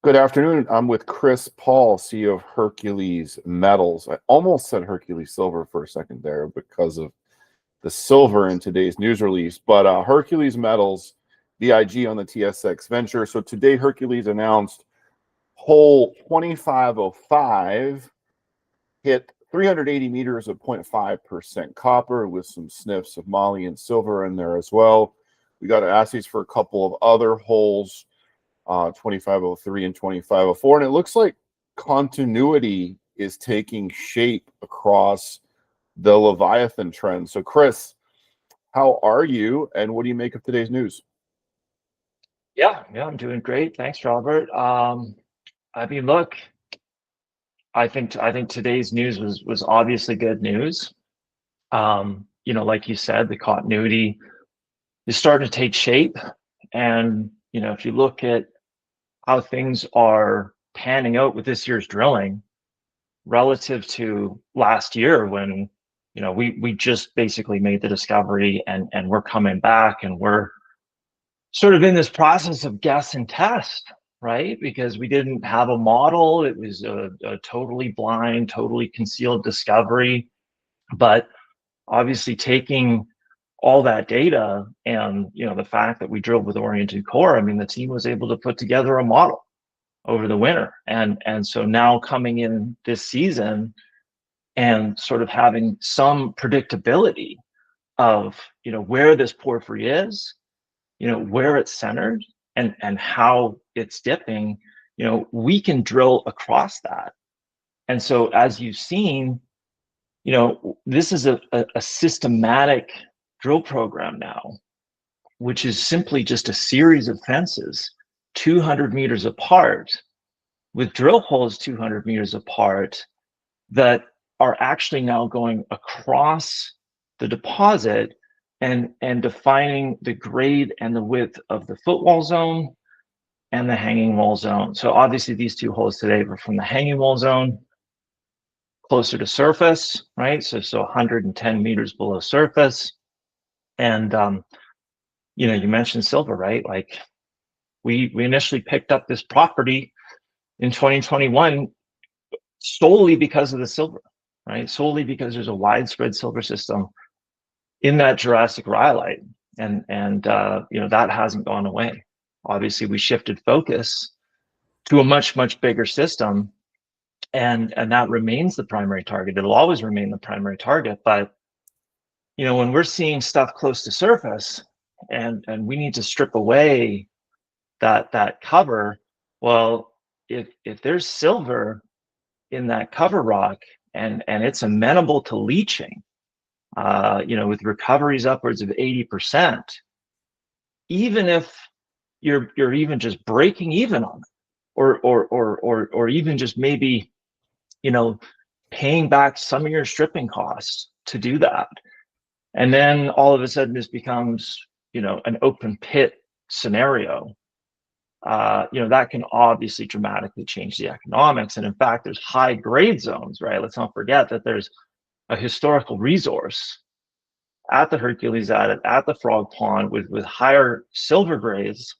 Good afternoon. I'm with Chris Paul, CEO of Hercules Metals. I almost said Hercules Silver for a second there because of the silver in today's news release, but Hercules Metals, BIG on the TSX venture. So today Hercules announced hole 2505 hit 380 meters of 0.5% copper with some sniffs of moly and silver in there as well. We got assays for a couple of other holes, 2503 and 2504, and it looks like continuity is taking shape across the Leviathan trend. So Chris, how are you and what do you make of today's news? Yeah, I'm doing great. Thanks, Robert. I mean, look, I think today's news was obviously good news. Like you said, the continuity is starting to take shape. And, if you look at how things are panning out with this year's drilling relative to last year when, we just basically made the discovery and we're coming back and we're sort of in this process of guess and test, right? Because we didn't have a model. It was a totally blind, totally concealed discovery. But obviously taking all that data and, the fact that we drilled with oriented core, I mean, the team was able to put together a model over the winter. And so now coming in this season and sort of having some predictability of, where this porphyry is, where it's centered and how it's dipping, we can drill across that. And so as you've seen, this is a systematic drill program now, which is simply just a series of fences 200 meters apart with drill holes 200 meters apart that are actually now going across the deposit and defining the grade and the width of the footwall zone and the hanging wall zone. So obviously these two holes today were from the hanging wall zone closer to surface, right? So 110 meters below surface. And, you mentioned silver, right? Like we initially picked up this property in 2021 solely because of the silver, right? Solely because there's a widespread silver system in that Jurassic rhyolite, and that hasn't gone away. Obviously, we shifted focus to a much bigger system, and that remains the primary target. It'll always remain the primary target. But when we're seeing stuff close to surface, and we need to strip away that cover, well, if there's silver in that cover rock and it's amenable to leaching, with recoveries upwards of 80%, even if you're even just breaking even on it, or even just maybe, paying back some of your stripping costs to do that, and then all of a sudden this becomes, an open pit scenario, that can obviously dramatically change the economics. And in fact, there's high grade zones, right? Let's not forget that there's a historical resource at the Hercules Adit, at the Frogpond with higher silver grades,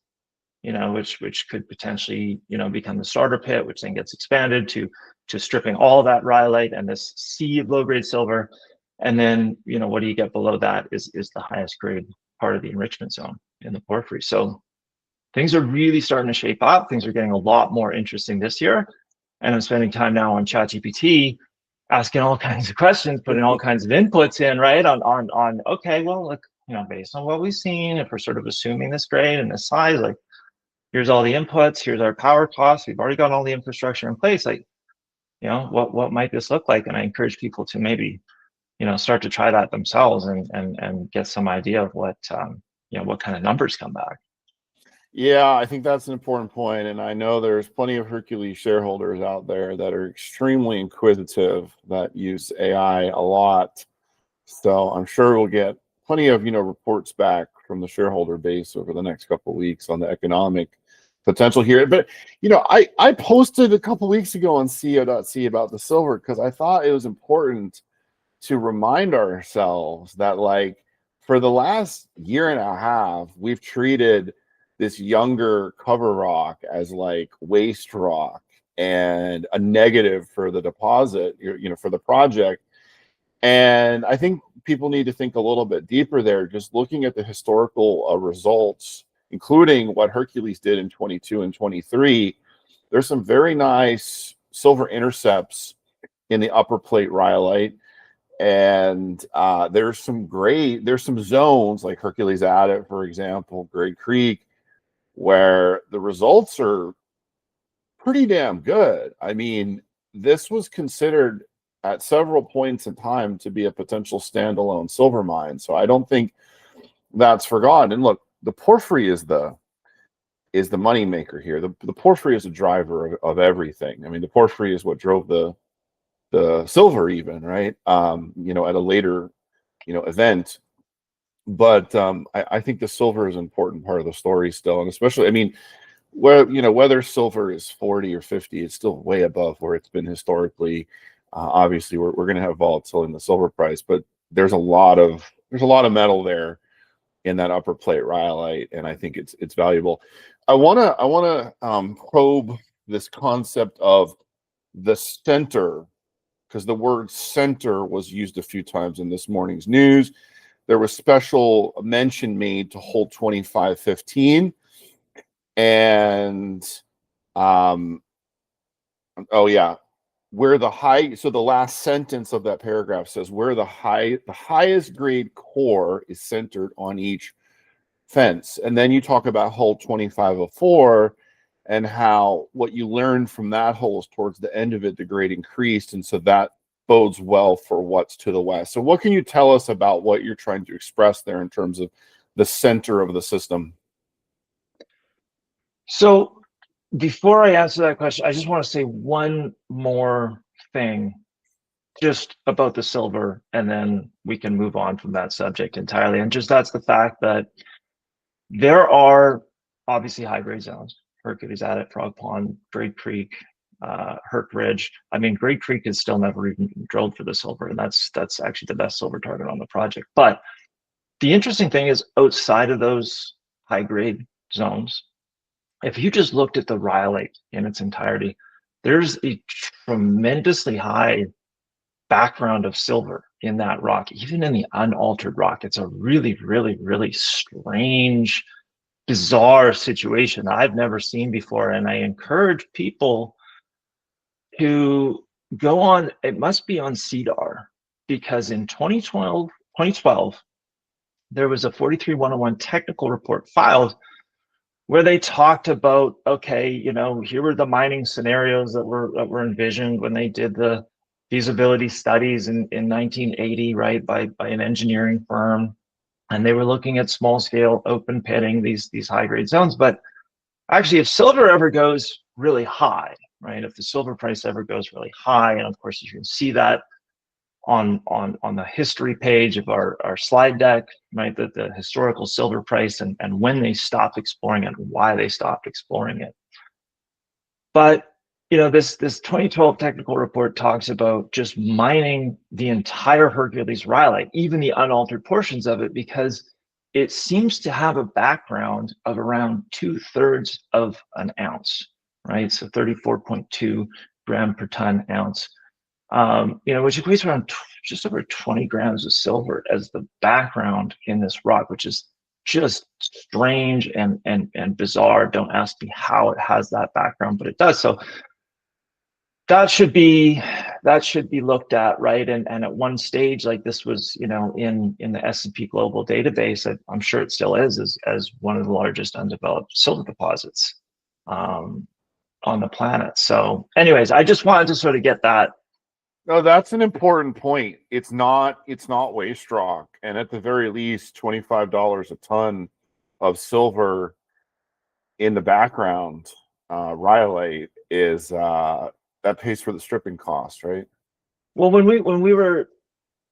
which could potentially, become the starter pit, which then gets expanded to stripping all that rhyolite and this sea of low grade silver. And then, what do you get below that is the highest grade part of the enrichment zone in the porphyry. So things are really starting to shape up. Things are getting a lot more interesting this year. And I'm spending time now on ChatGPT, asking all kinds of questions, putting all kinds of inputs in, right? On okay, well, look, based on what we've seen, if we're sort of assuming this grade and this size, like here's all the inputs, here's our power costs, we've already got all the infrastructure in place. Like, what might this look like? And I encourage people to maybe, start to try that themselves and get some idea of what what kind of numbers come back. Yeah, I think that's an important point, and I know there's plenty of Hercules shareholders out there that are extremely inquisitive, that use AI a lot. So I'm sure we'll get plenty of reports back from the shareholder base over the next couple of weeks on the economic potential here. But I posted a couple of weeks ago on CEO.c about the silver because I thought it was important to remind ourselves that, like, for the last year and a half, we've treated this younger cover rock as like waste rock and a negative for the deposit, for the project. And I think people need to think a little bit deeper there, just looking at the historical results, including what Hercules did in 22 and 23. There's some very nice silver intercepts in the upper plate rhyolite. And there's some zones like Hercules Adit, for example, Great Creek, where the results are pretty damn good. I mean, this was considered at several points in time to be a potential standalone silver mine. So I don't think that's forgotten. And look, the porphyry is the money maker here. The porphyry is a driver of everything. I mean, the porphyry is what drove the silver even, right? At a later, event. But I think the silver is an important part of the story still. And especially, I mean, whether silver is 40 or 50, it's still way above where it's been historically. Obviously, we're going to have volatility in the silver price, but there's a lot of metal there in that upper plate rhyolite, and I think it's valuable. I want to probe this concept of the center, because the word center was used a few times in this morning's news. There was special mention made to hole 2515, and where the high, so the last sentence of that paragraph says where the highest grade core is centered on each fence. And then you talk about hole 2504 and how what you learned from that hole is towards the end of it, the grade increased. And so that bodes well for what's to the west. So what can you tell us about what you're trying to express there in terms of the center of the system? So before I answer that question, I just want to say one more thing just about the silver, and then we can move on from that subject entirely. And just that's the fact that there are obviously high-grade zones. Hercules Adit, Frogpond, Great Creek, Herc Ridge. I mean, Great Creek is still never even drilled for the silver, and that's actually the best silver target on the project. But the interesting thing is outside of those high-grade zones, if you just looked at the rhyolite in its entirety, there's a tremendously high background of silver in that rock, even in the unaltered rock. It's a really, really, really strange, bizarre situation that I've never seen before. And I encourage people to go on, it must be on CDAR, because in 2012, there was a 43101 technical report filed where they talked about, okay, here were the mining scenarios that were envisioned when they did the feasibility studies in 1980, right, by an engineering firm. And they were looking at small scale open pitting these high grade zones. But actually, if silver ever goes really high, right, if the silver price ever goes really high, and of course you can see that on the history page of our slide deck, right, the historical silver price and when they stopped exploring it and why they stopped exploring it. But this 2012 technical report talks about just mining the entire Hercules rhyolite, even the unaltered portions of it, because it seems to have a background of around 2/3 of an ounce, right? So 34.2 gram per ton ounce. Which equates around just over 20 grams of silver as the background in this rock, which is just strange and bizarre. Don't ask me how it has that background, but it does. So that should be looked at, right? And at one stage, like this was, in the S&P Global database, I'm sure it still is, as one of the largest undeveloped silver deposits on the planet. So anyways, I just wanted to sort of get that. No, that's an important point. It's not waste rock, and at the very least, $25 a ton of silver in the background, rhyolite is that pays for the stripping cost, right? Well, when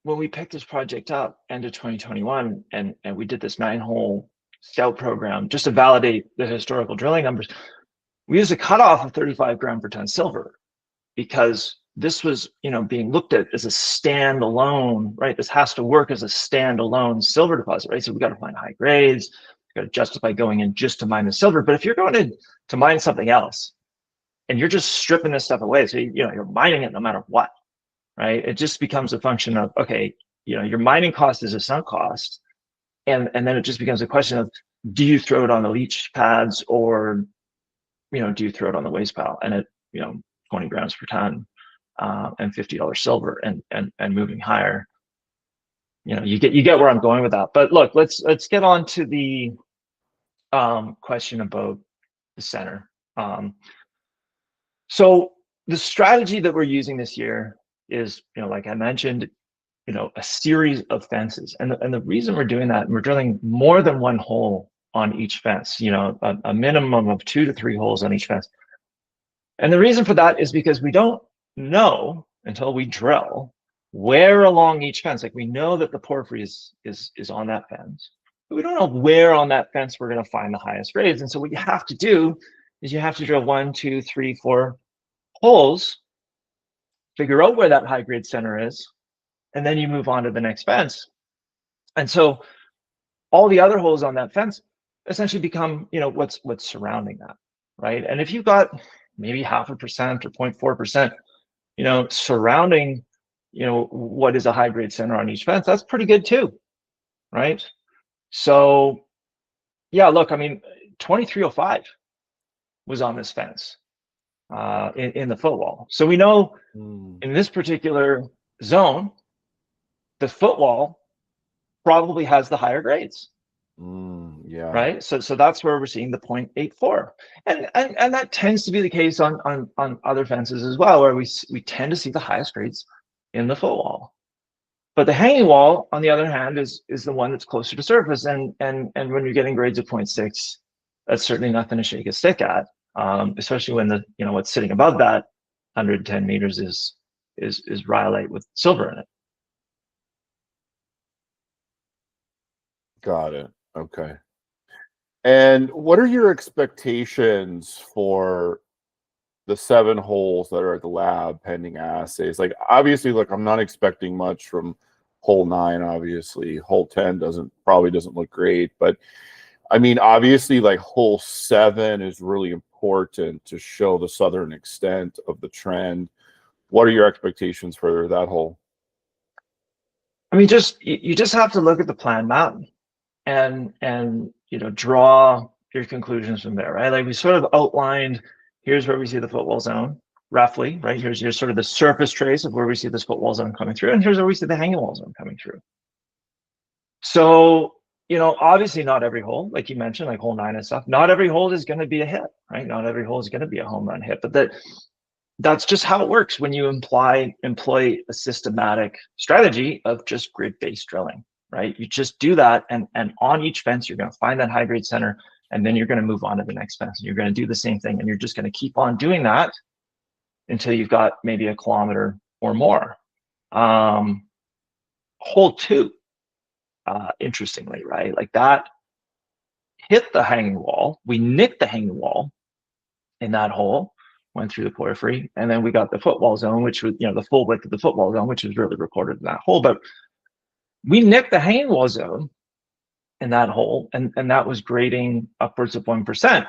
we picked this project up end of 2021, and we did this 9-hole scout program just to validate the historical drilling numbers, we used a cutoff of 35 gram per ton silver, because this was, being looked at as a standalone, right? This has to work as a standalone silver deposit, right? So we got to find high grades, got to justify going in just to mine the silver. But if you're going in to mine something else, and you're just stripping this stuff away, so you're mining it no matter what, right? It just becomes a function of, okay, your mining cost is a sunk cost, and then it just becomes a question of, do you throw it on the leach pads, or do you throw it on the waste pile? And at 20 grams per ton and $50 silver and moving higher, you get where I'm going with that. But look, let's get on to the question about the center. So the strategy that we're using this year is, like I mentioned, a series of fences. And the reason we're doing that, and we're drilling more than one hole on each fence, a minimum of 2 to 3 holes on each fence. And the reason for that is because we don't know until we drill where along each fence. Like, we know that the porphyry is on that fence, but we don't know where on that fence we're going to find the highest grades. And so what you have to do is you have to drill 1, 2, 3, 4 holes, figure out where that high grade center is, and then you move on to the next fence. And so all the other holes on that fence essentially become, what's surrounding that, right? And if you've got maybe 0.5% or 0.4%, surrounding, what is a high grade center on each fence, that's pretty good too, right? So yeah, look, I mean, 2305 was on this fence in the footwall. So we know in this particular zone, the footwall probably has the higher grades. Yeah. Right. So that's where we're seeing the 0.84, and that tends to be the case on other fences as well, where we tend to see the highest grades in the footwall. But the hanging wall, on the other hand, is the one that's closer to surface, and when you're getting grades of 0.6, that's certainly nothing to shake a stick at, especially when the what's sitting above that 110 meters is rhyolite with silver in it. Got it. Okay. And what are your expectations for the 7 holes that are at the lab pending assays? Like, obviously, look, I'm not expecting much from hole 9. Obviously, hole 10 probably doesn't look great, but I mean, obviously, like, hole 7 is really important to show the southern extent of the trend. What are your expectations for that hole? I mean, you just have to look at the plan map and draw your conclusions from there, right? Like, we sort of outlined, here's where we see the footwall zone roughly, right? Here's sort of the surface trace of where we see this footwall zone coming through, and here's where we see the hanging wall zone coming through. So obviously not every hole, like you mentioned, like hole 9 and stuff, not every hole is going to be a hit, right? Not every hole is going to be a home run hit, but that's just how it works when you employ a systematic strategy of just grid-based drilling, right? You just do that, and on each fence, you're going to find that high grade center, and then you're going to move on to the next fence, and you're going to do the same thing, and you're just going to keep on doing that until you've got maybe a kilometer or more. Hole 2, interestingly, right? Like, that hit the hanging wall. We nicked the hanging wall in that hole, went through the porphyry, and then we got the footwall zone, which was, the full width of the footwall zone, which was really recorded in that hole. But we nicked the hanging wall zone in that hole, and that was grading upwards of 1%.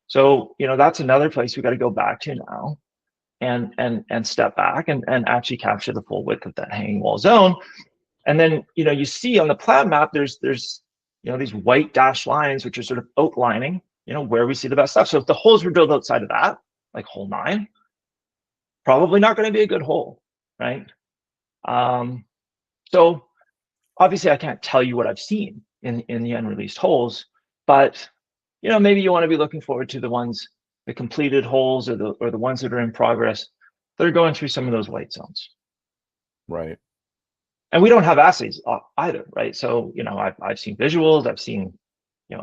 So, that's another place we got to go back to now and step back and actually capture the full width of that hanging wall zone. And then, you see on the plan map, there's these white dashed lines, which are sort of outlining, where we see the best stuff. So if the holes were drilled outside of that, like hole 9, probably not going to be a good hole, right? So obviously I can't tell you what I've seen in the unreleased holes, but maybe you want to be looking forward to the completed holes, or the ones that are in progress that are going through some of those white zones. Right. And we don't have assays either, right? So I've seen visuals, I've seen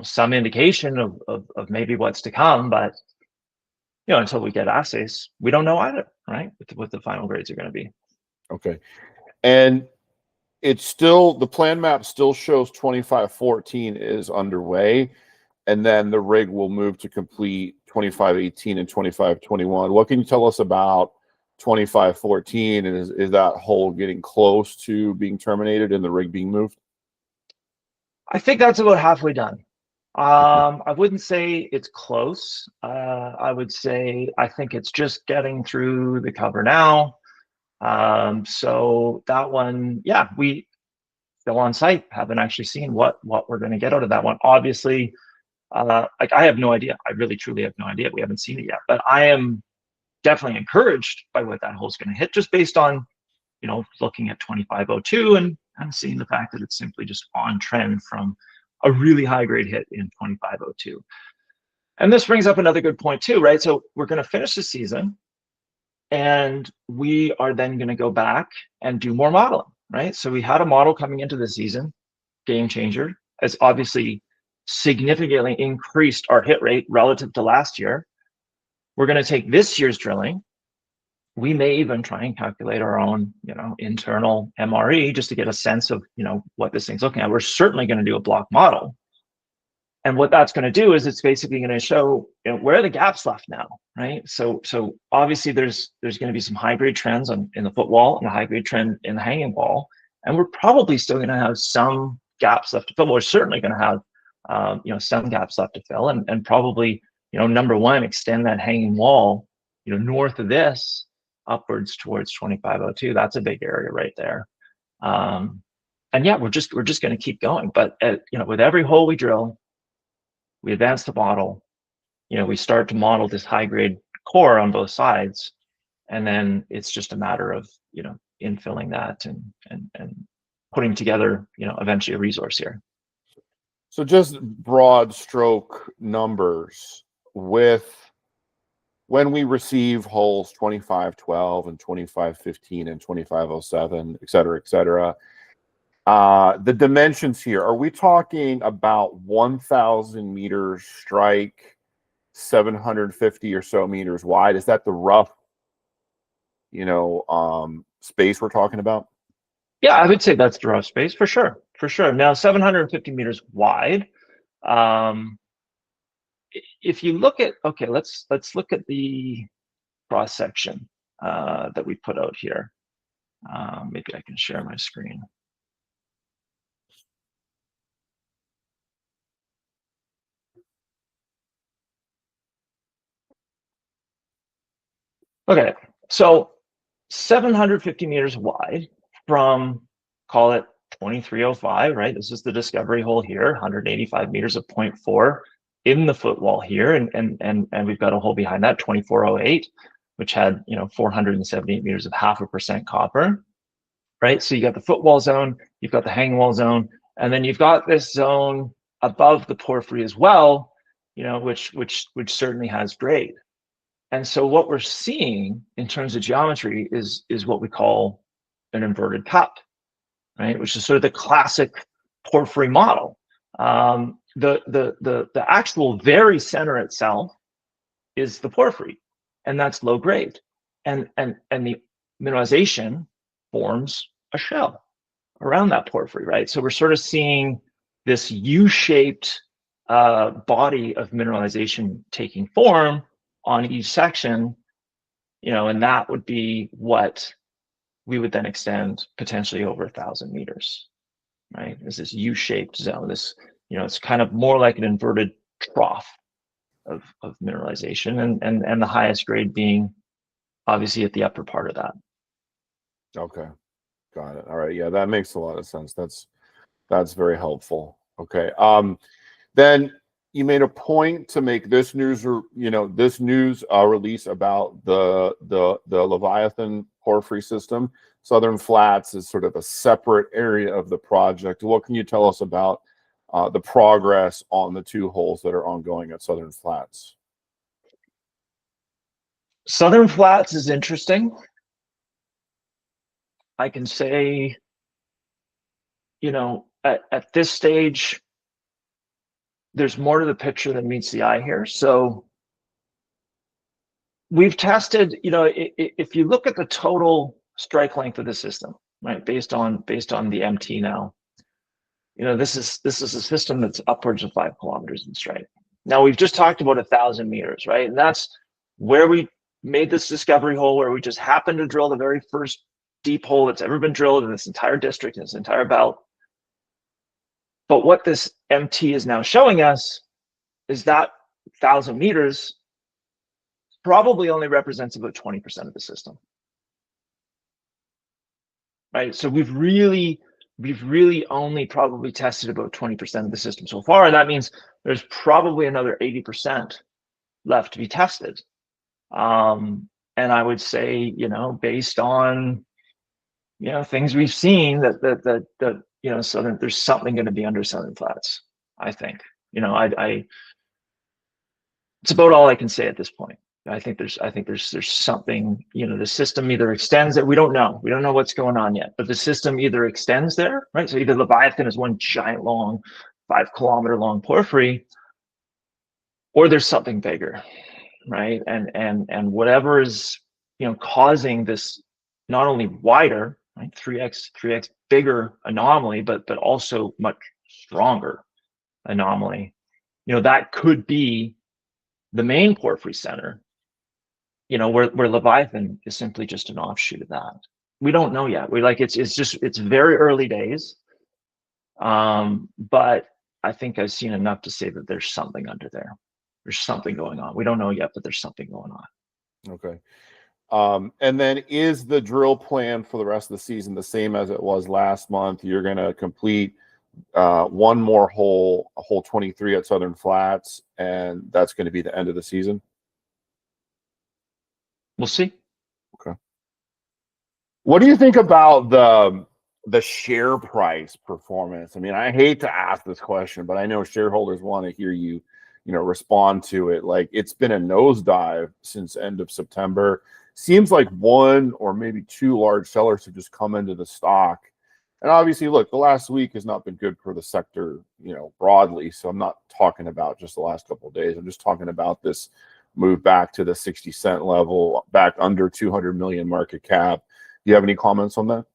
some indication of maybe what's to come, but until we get assays, we don't know either, right? What the final grades are going to be. Okay. And it's still, the plan map still shows 2514 is underway, and then the rig will move to complete 2518 and 2521. What can you tell us about 2514? And is that hole getting close to being terminated and the rig being moved? I think that's about halfway done. I wouldn't say it's close. I would say I think it's just getting through the cover now. So that one, yeah, we still on site, haven't actually seen what we're going to get out of that one. Obviously, like I have no idea. I really truly have no idea. We haven't seen it yet, but I am definitely encouraged by what that hole's going to hit, just based on, you know, looking at 2502 and kind of seeing the fact that it's simply just on trend from a really high grade hit in 2502. And this brings up another good point too, right? So we're going to finish the season and we are then going to go back and do more modeling, right? So we had a model coming into the season, game changer. It's obviously significantly increased our hit rate relative to last year. We're going to take this year's drilling. We may even try and calculate our own, you know, internal MRE just to get a sense of, you know, what this thing's looking at. We're certainly going to do a block model. And what that's going to do is it's basically going to show, you know, where are the gaps left now, right? So obviously there's going to be some high grade trends in the footwall and a high grade trend in the hanging wall. And we're probably still going to have some gaps left to fill. We're certainly going to have, you know, some gaps left to fill, and probably, you know, number one, extend that hanging wall, you know, north of this upwards towards 2502. That's a big area right there. And yeah, we're just going to keep going. But you know, with every hole we drill, we advance the model, you know, we start to model this high grade core on both sides, and then it's just a matter of, you know, infilling that and putting together, you know, eventually a resource here. So just broad stroke numbers with when we receive holes 2512 and 2515 and 2507, et cetera, the dimensions here, are we talking about 1,000 meters strike, 750 or so meters wide? Is that the rough, you know, space we're talking about? Yeah, I would say that's the rough space for sure. For sure. Now, 750 meters wide. If you look at, okay, let's look at the cross section that we put out here. Maybe I can share my screen. Okay, so 750 meters wide from, call it 2305, right? This is the discovery hole here, 185 meters of 0.4 in the footwall here, and we've got a hole behind that, 2408, which had, you know, 478 meters of 0.5% copper, right? So you got the footwall zone, you've got the hanging wall zone, and then you've got this zone above the porphyry as well, you know, which certainly has grade. And so what we're seeing in terms of geometry is what we call an inverted cup, right? Which is sort of the classic porphyry model. The actual very center itself is the porphyry, and that's low grade, and the mineralization forms a shell around that porphyry, right? So we're sort of seeing this U-shaped body of mineralization taking form on each section, you know, and that would be what we would then extend potentially over 1,000 meters, right? Is this U-shaped zone? This, you know, it's kind of more like an inverted trough of mineralization, and the highest grade being obviously at the upper part of that. Okay, got it. All right, yeah, that makes a lot of sense. That's very helpful. Okay, then you made a point to make this news, you know, this news release about the Leviathan Porphyry system. Southern Flats is sort of a separate area of the project. What can you tell us about the progress on the two holes that are ongoing at Southern Flats? Southern Flats is interesting. I can say, you know, at this stage, there's more to the picture than meets the eye here. So we've tested, you know, if you look at the total strike length of the system, right, based on the MT now, you know, this is a system that's upwards of 5 kilometers in strike. Now we've just talked about 1,000 meters, right, and that's where we made this discovery hole, where we just happened to drill the very first deep hole that's ever been drilled in this entire district, in this entire belt. But what this MT is now showing us is that 1,000 meters probably only represents about 20% of the system, right? So we've really only probably tested about 20% of the system so far, and that means there's probably another 80% left to be tested. And I would say, based on things we've seen, that southern, there's something going to be under Southern Flats. I think, it's about all I can say at this point. I think there's something, the system either extends it. We don't know what's going on yet, but the system either extends there, right? So either Leviathan is one giant long 5-kilometer long porphyry, or there's something bigger, right? And whatever is, causing this not only wider, right, 3x bigger anomaly, but also much stronger anomaly, that could be the main porphyry center, where Leviathan is simply just an offshoot of that. We don't know yet. It's very early days. But I think I've seen enough to say that there's something under there. There's something going on. We don't know yet, but there's something going on. Okay. And then is the drill plan for the rest of the season the same as it was last month? You're going to complete one more hole, hole 23 at Southern Flats, and that's going to be the end of the season? We'll see. Okay. What do you think about the share price performance? I mean, I hate to ask this question, but I know shareholders want to hear you, respond to it. Like, it's been a nosedive since end of September. Seems like one or maybe two large sellers have just come into the stock. And obviously, look, the last week has not been good for the sector, broadly. So I'm not talking about just the last couple of days. I'm just talking about this move back to the 60-cent level, back under 200 million market cap. Do you have any comments on that?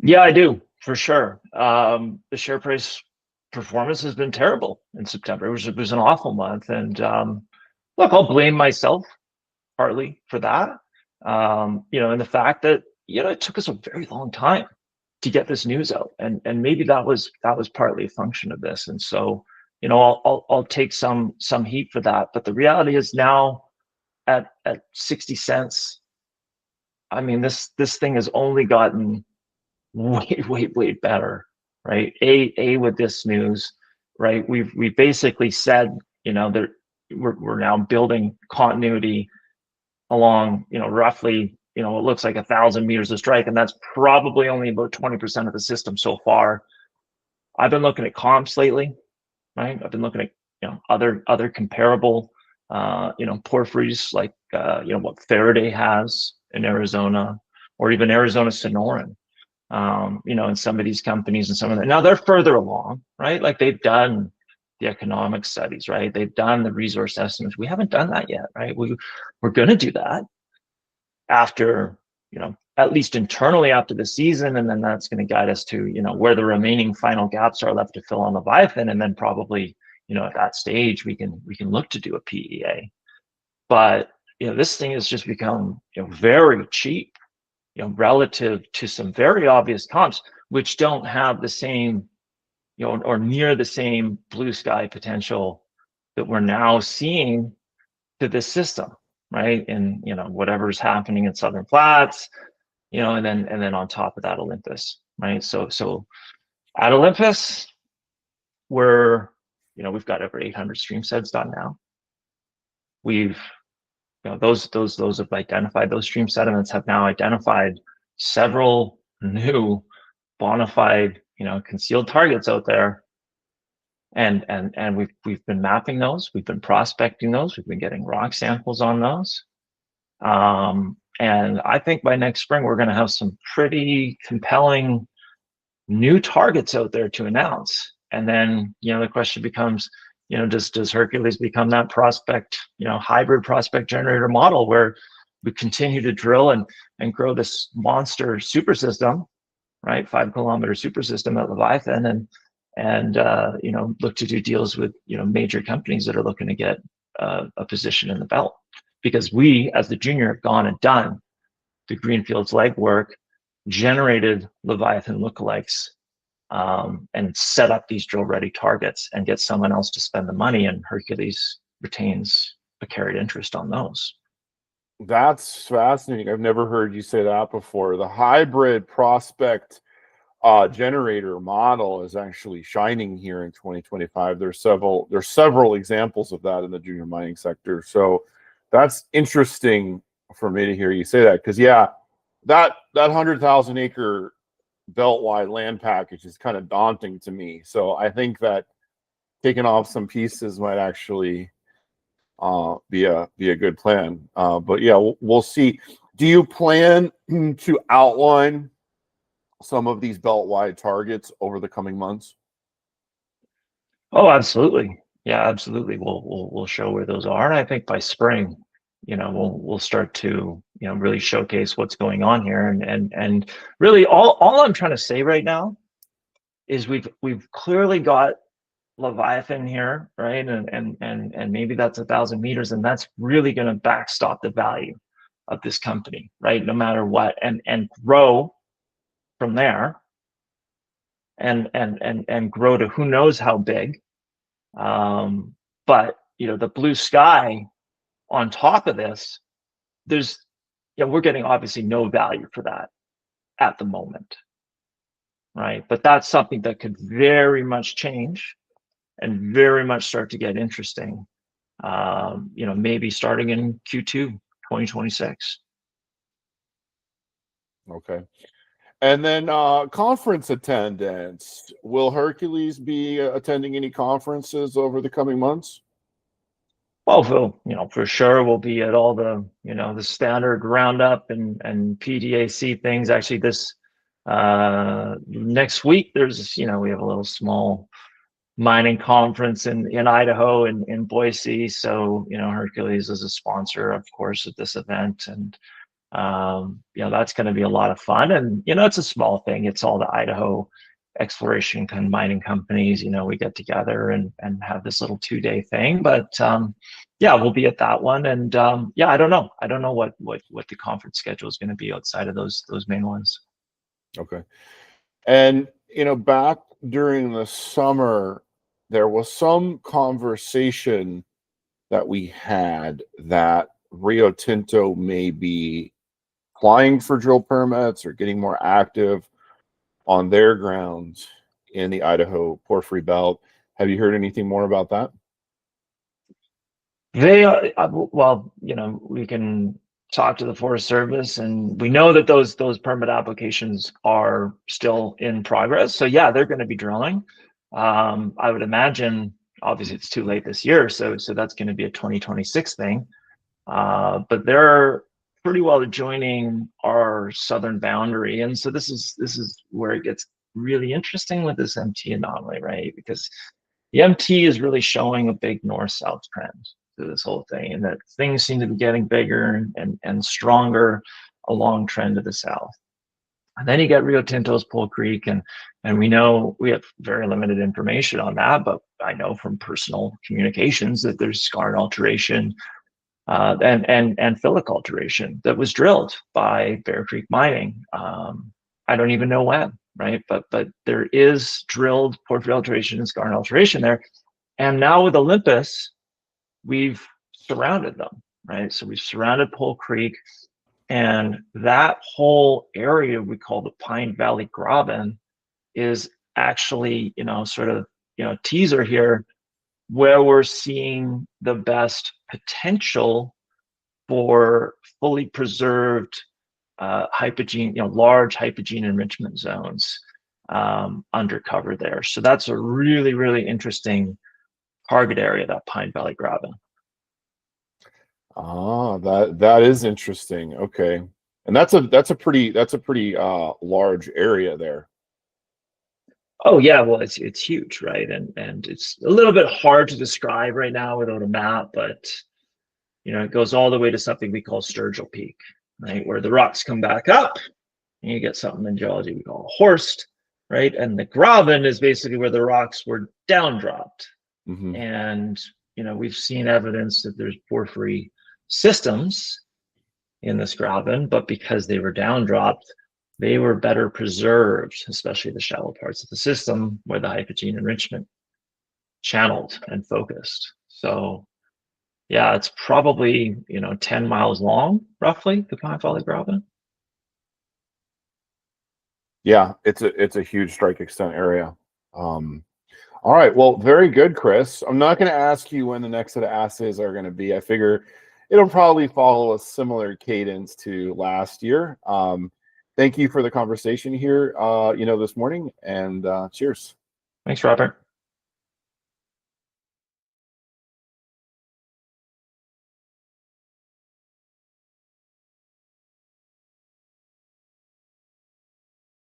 Yeah, I do, for sure. The share price performance has been terrible in September. It was an awful month. And look, I'll blame myself partly for that. And the fact that, it took us a very long time to get this news out. And maybe that was partly a function of this. And so, I'll take some heat for that. But the reality is now at 60 cents, I mean, this thing has only gotten way better, right? With this news, right? We basically said, that we're now building continuity along, roughly, it looks like 1,000 meters of strike, and that's probably only about 20% of the system so far. I've been looking at comps lately, right? I've been looking at, other comparable, porphyries, like, what Faraday has in Arizona, or even Arizona Sonoran, and some of these companies and some of them. Now they're further along, right? Like, they've done the economic studies, right? They've done the resource estimates. We haven't done that yet, right? We're going to do that after, at least internally after the season, and then that's going to guide us to, where the remaining final gaps are left to fill on Leviathan, and then probably, at that stage we can look to do a PEA. But this thing has just become very cheap, relative to some very obvious comps, which don't have the same, or near the same blue sky potential that we're now seeing to this system, right? And whatever's happening in Southern Flats, and then on top of that, Olympus, right? So at Olympus, we've got over 800 stream sets done now. We've, those have identified, those stream sediments have now identified several new bona fide, concealed targets out there. And we've been mapping those, we've been prospecting those, we've been getting rock samples on those. And I think by next spring, we're going to have some pretty compelling new targets out there to announce. And then, the question becomes, does Hercules become that prospect, hybrid prospect generator model where we continue to drill and grow this monster super system, right? 5-kilometer super system at Leviathan, and look to do deals with, major companies that are looking to get a position in the belt. Because we, as the junior, have gone and done the greenfields legwork, generated Leviathan lookalikes and set up these drill ready targets and get someone else to spend the money, and Hercules retains a carried interest on those. That's fascinating. I've never heard you say that before. The hybrid prospect generator model is actually shining here in 2025. There's several examples of that in the junior mining sector. So that's interesting for me to hear you say that, because yeah, that 100,000 acre belt-wide land package is kind of daunting to me. So I think that taking off some pieces might actually be a good plan. But yeah, we'll see. Do you plan to outline some of these belt-wide targets over the coming months? Oh, absolutely. Yeah, absolutely. We'll show where those are, and I think by spring, we'll start to really showcase what's going on here, and really all I'm trying to say right now is we've clearly got Leviathan here, right? And maybe that's 1,000 meters, and that's really going to backstop the value of this company, right? No matter what, and grow from there, and grow to who knows how big. But the blue sky on top of this, we're getting obviously no value for that at the moment, right? But that's something that could very much change and very much start to get interesting, maybe starting in Q2 2026. Okay. And then conference attendance. Will Hercules be attending any conferences over the coming months? Well, for sure we'll be at all the, the standard roundup and PDAC things. Actually, this next week, there's, we have a little small mining conference in Idaho, in Boise. So, Hercules is a sponsor, of course, at this event. And, that's going to be a lot of fun. And, it's a small thing. It's all the Idaho exploration and mining companies. We get together and have this little 2-day thing. But yeah, we'll be at that one. And yeah, I don't know what the conference schedule is going to be outside of those main ones. Okay. And back during the summer, there was some conversation that we had that Rio Tinto may be applying for drill permits or getting more active on their grounds in the Idaho Porphyry Belt. Have you heard anything more about that? They well, we can talk to the Forest Service, and we know that those permit applications are still in progress. So yeah, they're going to be drilling. I would imagine, obviously it's too late this year, so that's going to be a 2026 thing. But they're pretty well adjoining our southern boundary, and so this is where it gets really interesting with this MT anomaly, right? Because the MT is really showing a big north-south trend to this whole thing, and that things seem to be getting bigger and stronger along trend to the south. And then you get Rio Tinto's Pole Creek, and we know we have very limited information on that, but I know from personal communications that there's skarn alteration and phyllic alteration that was drilled by Bear Creek Mining. I don't even know when, right? But there is drilled porphyry alteration and skarn alteration there. And now with Olympus, we've surrounded them, right? So we've surrounded Pole Creek, and that whole area we call the Pine Valley Graben is actually, sort of, teaser here, where we're seeing the best potential for fully preserved hypogene, large hypogene enrichment zones undercover there. So that's a really, really interesting target area, that Pine Valley Graben. Ah, that is interesting. Okay. And that's a pretty large area there. Oh yeah, well it's huge, right? And it's a little bit hard to describe right now without a map, but it goes all the way to something we call Sturgill Peak, right? Where the rocks come back up and you get something in geology we call a horst, right? And the Graben is basically where the rocks were down dropped. Mm-hmm. And we've seen evidence that there's porphyry systems in this Graben, but because they were down dropped, they were better preserved, especially the shallow parts of the system where the hypogene enrichment channeled and focused. So yeah, it's probably, 10 miles long, roughly, the Pine Valley Graben. Yeah, it's a huge strike extent area. All right, well, very good, Chris. I'm not going to ask you when the next set of assays are going to be. I figure it'll probably follow a similar cadence to last year. Thank you for the conversation here, this morning, and cheers. Thanks, Robert.